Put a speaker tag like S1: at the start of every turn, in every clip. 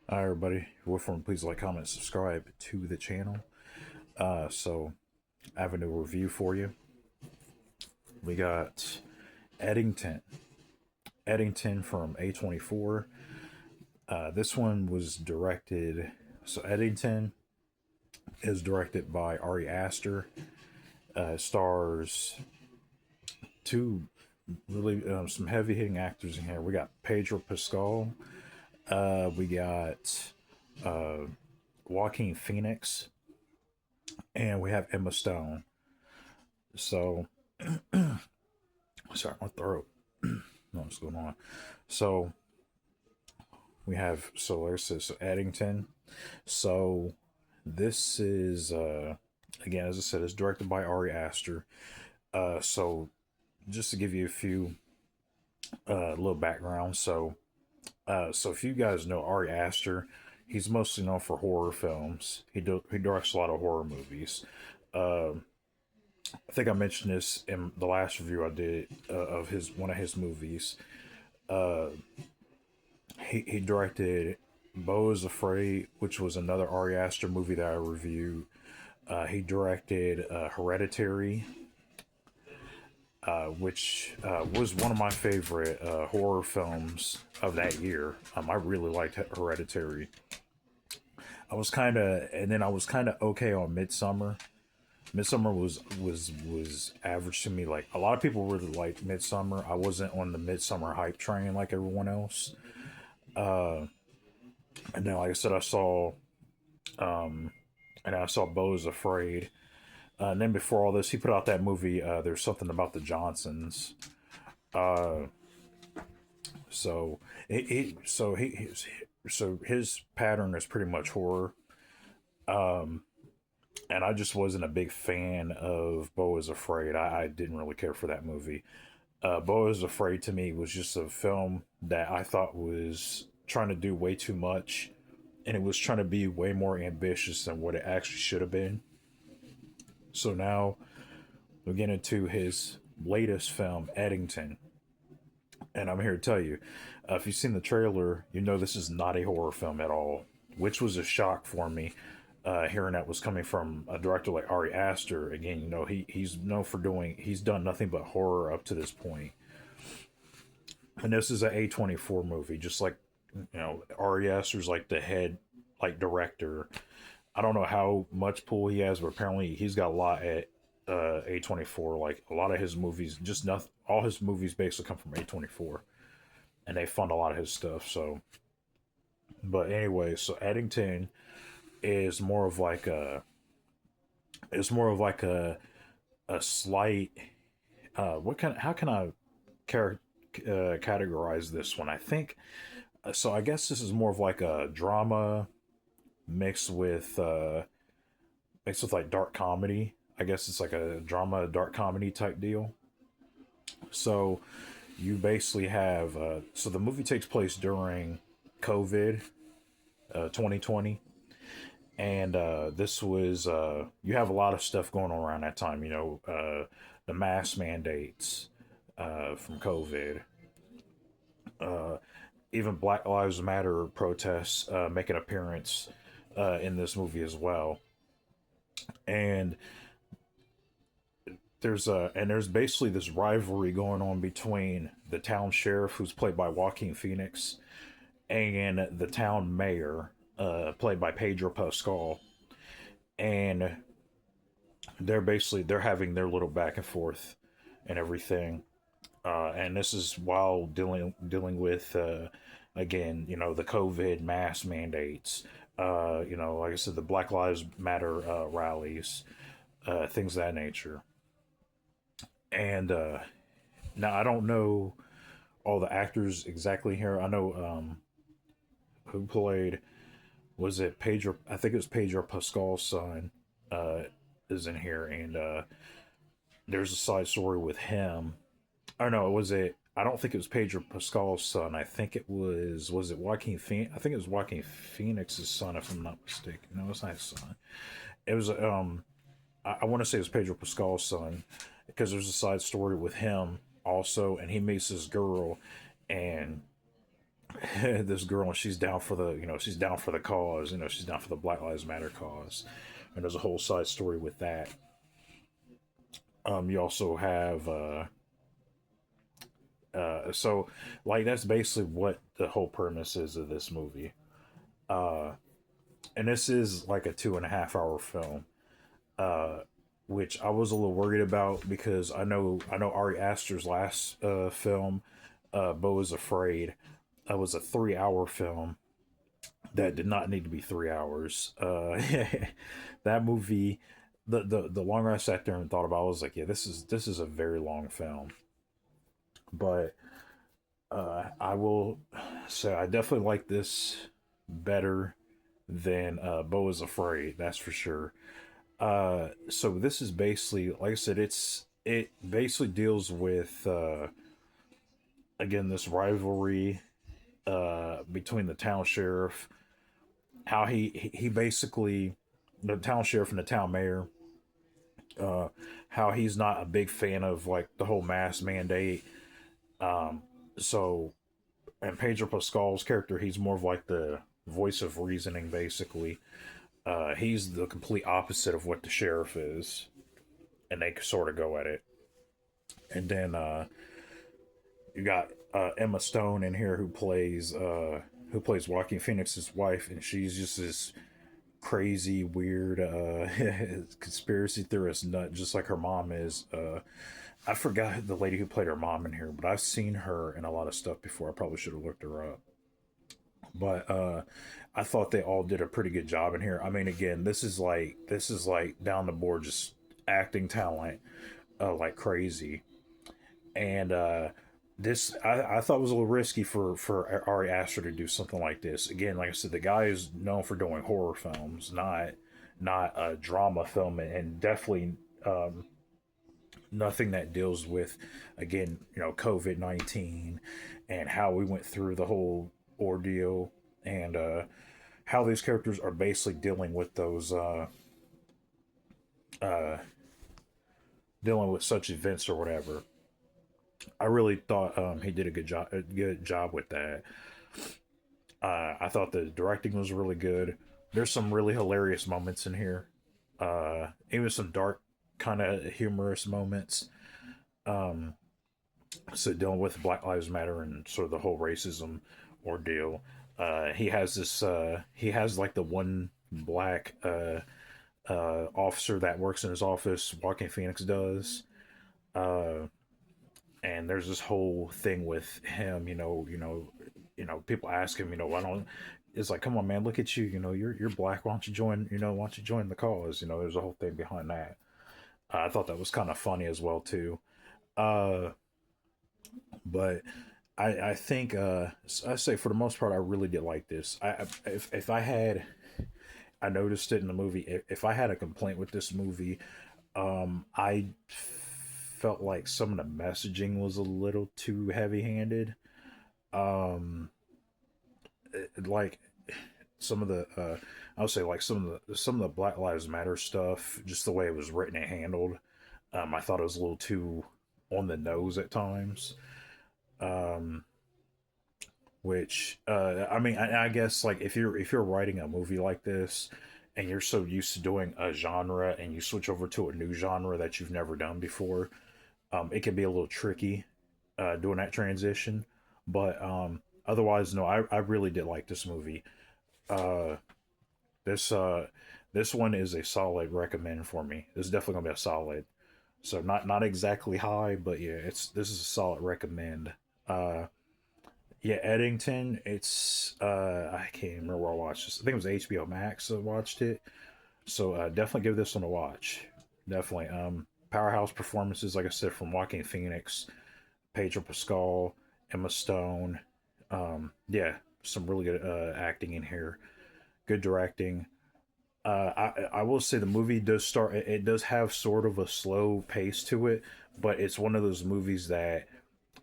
S1: Hi everybody, if you're from, please like, comment, subscribe to the channel. So I have a new review for you. We got Eddington. Eddington from A24. This one was directed. So Eddington is directed by Ari Aster. Stars two really some heavy hitting actors in here. We got Pedro Pascal. We got uh, Joaquin Phoenix, and we have Emma Stone. So sorry, my throat. What's going on? So we have there's this Eddington. So this is again, as I said, it's directed by Ari Aster. So just to give you a few little background. So if you guys know Ari Aster, he's mostly known for horror films. He directs a lot of horror movies. Uh, I think I mentioned this in the last review I did of his one of his movies. Uh, he directed Beau is Afraid, which was another Ari Aster movie that I reviewed. He directed Hereditary, which was one of my favorite horror films of that year. I really liked Hereditary. And then I was kind of okay on Midsummer. Midsummer was average to me. Like a lot of people really liked Midsummer. I wasn't on the Midsummer hype train like everyone else. Uh, and then, like I said, um, I saw Beau is Afraid. And then before all this, he put out that movie. There's something about the Johnsons. Uh, so so his pattern is pretty much horror. Um, and I just wasn't a big fan of Beau is Afraid. I didn't really care for that movie. Beau is Afraid to me was just a film that I thought was trying to do way too much, and it was trying to be way more ambitious than what it actually should have been. So now we get into his latest film, Eddington, and I'm here to tell you, if you've seen the trailer, you know this is not a horror film at all, which was a shock for me. Hearing that was coming from a director like Ari Aster. Again, you know he's known for he's done nothing but horror up to this point, and this is an A24 movie, just like Ari Aster's like the head like director. I don't know how much pull he has, but apparently he's got a lot at A24. Like a lot of his movies, just nothing. All his movies basically come from A24, and they fund a lot of his stuff. So, but anyway, so Eddington is more of like a it's more of like a slight what can how can I categorize this one? I think so. I guess this is more of like a drama mixed with like dark comedy. I guess it's like a drama dark comedy type deal. So you basically have so the movie takes place during COVID 2020, and this was you have a lot of stuff going on around that time. The mask mandates from COVID, uh, even Black Lives Matter protests make an appearance in this movie as well. And there's basically this rivalry going on between the town sheriff, who's played by Joaquin Phoenix, and the town mayor, played by Pedro Pascal. And they're having their little back and forth and everything. And this is while dealing with again, the COVID mask mandates. Like I said, the Black Lives Matter rallies, things of that nature. And now I don't know all the actors exactly here. I know who played, was it Pedro? I think it was Pedro Pascal's son uh, is in here, and there's a side story with him. Oh no, was it? I don't think it was Pedro Pascal's son. I think it was it Joaquin Phoenix? I think it was Joaquin Phoenix's son, if I'm not mistaken. No, it's not his son. It was I want to say it was Pedro Pascal's son, because there's a side story with him also, and he meets this girl, and this girl, and she's down for the, she's down for the cause, she's down for the Black Lives Matter cause, and there's a whole side story with that. You also have so like that's basically what the whole premise is of this movie. Uh, and this is like a 2.5 hour film, uh, which I was a little worried about because I know Ari Aster's last film, Beau is Afraid, was a 3 hour film that did not need to be 3 hours. That movie, the longer I sat there and thought about it, I was like, yeah, this is a very long film. But I will say I definitely like this better than Beau is Afraid. That's for sure. So this is basically, like I said, it basically deals with again this rivalry between the town sheriff, how he basically, the town sheriff and the town mayor, uh, how he's not a big fan of like the whole mask mandate. Um, so and Pedro Pascal's character, he's more of like the voice of reasoning, basically. He's the complete opposite of what the sheriff is, and they sort of go at it. And then you got Emma Stone in here who plays Joaquin Phoenix's wife, and she's just this crazy, weird conspiracy theorist nut, just like her mom is. I forgot the lady who played her mom in here, but I've seen her in a lot of stuff before. I probably should have looked her up. But I thought they all did a pretty good job in here. I mean, again, this is like down the board, just acting talent, like crazy. And this I thought was a little risky for Ari Aster to do something like this. Again, like I said, the guy is known for doing horror films, not a drama film, and definitely nothing that deals with, again, COVID-19 and how we went through the whole ordeal, and how these characters are basically dealing with those uh, dealing with such events or whatever. I really thought he did a good job with that. I thought the directing was really good. There's some really hilarious moments in here. Even some dark, kind of humorous moments. Um, so dealing with Black Lives Matter and sort of the whole racism ordeal. He has like the one black officer that works in his office. Joaquin Phoenix does. Uh, and there's this whole thing with him. People ask him, why don't? It's like, come on, man, look at you. You're black. Why don't you join? Why don't you join the cause? There's a whole thing behind that. I thought that was kind of funny as well too. Uh, but I think I say for the most part I really did like this. If I had, I noticed it in the movie. If I had a complaint with this movie, I felt like some of the messaging was a little too heavy handed. Um, like some of the I would say like some of the Black Lives Matter stuff, just the way it was written and handled. I thought it was a little too on the nose at times. Um, which I mean, I guess like if you're writing a movie like this and you're so used to doing a genre and you switch over to a new genre that you've never done before, it can be a little tricky doing that transition. But otherwise, no, I really did like this movie. Uh, this uh, this one is a solid recommend for me. This is definitely gonna be a solid. So not exactly high, but yeah, this is a solid recommend. Uh, yeah, Eddington. It's I can't remember where I watched this. I think it was HBO Max. I watched it. So definitely give this one a watch. Definitely. Powerhouse performances, like I said, from Joaquin Phoenix, Pedro Pascal, Emma Stone. Yeah, some really good acting in here. Good directing. I will say the movie does start. It does have sort of a slow pace to it, but it's one of those movies that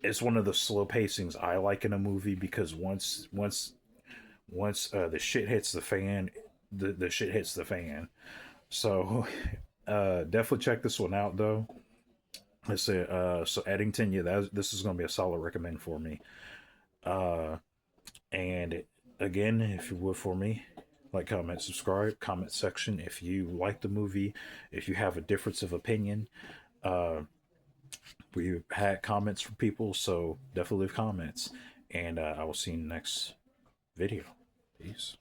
S1: it's one of the slow pacings I like in a movie, because once the shit hits the fan, the shit hits the fan. So definitely check this one out though. Let's say so Eddington, yeah, this is gonna be a solid recommend for me. Uh, And again, if you would for me, like, comment, subscribe, comment section if you like the movie, if you have a difference of opinion. Uh, we had comments from people, so definitely leave comments. And I will see you in the next video. Peace.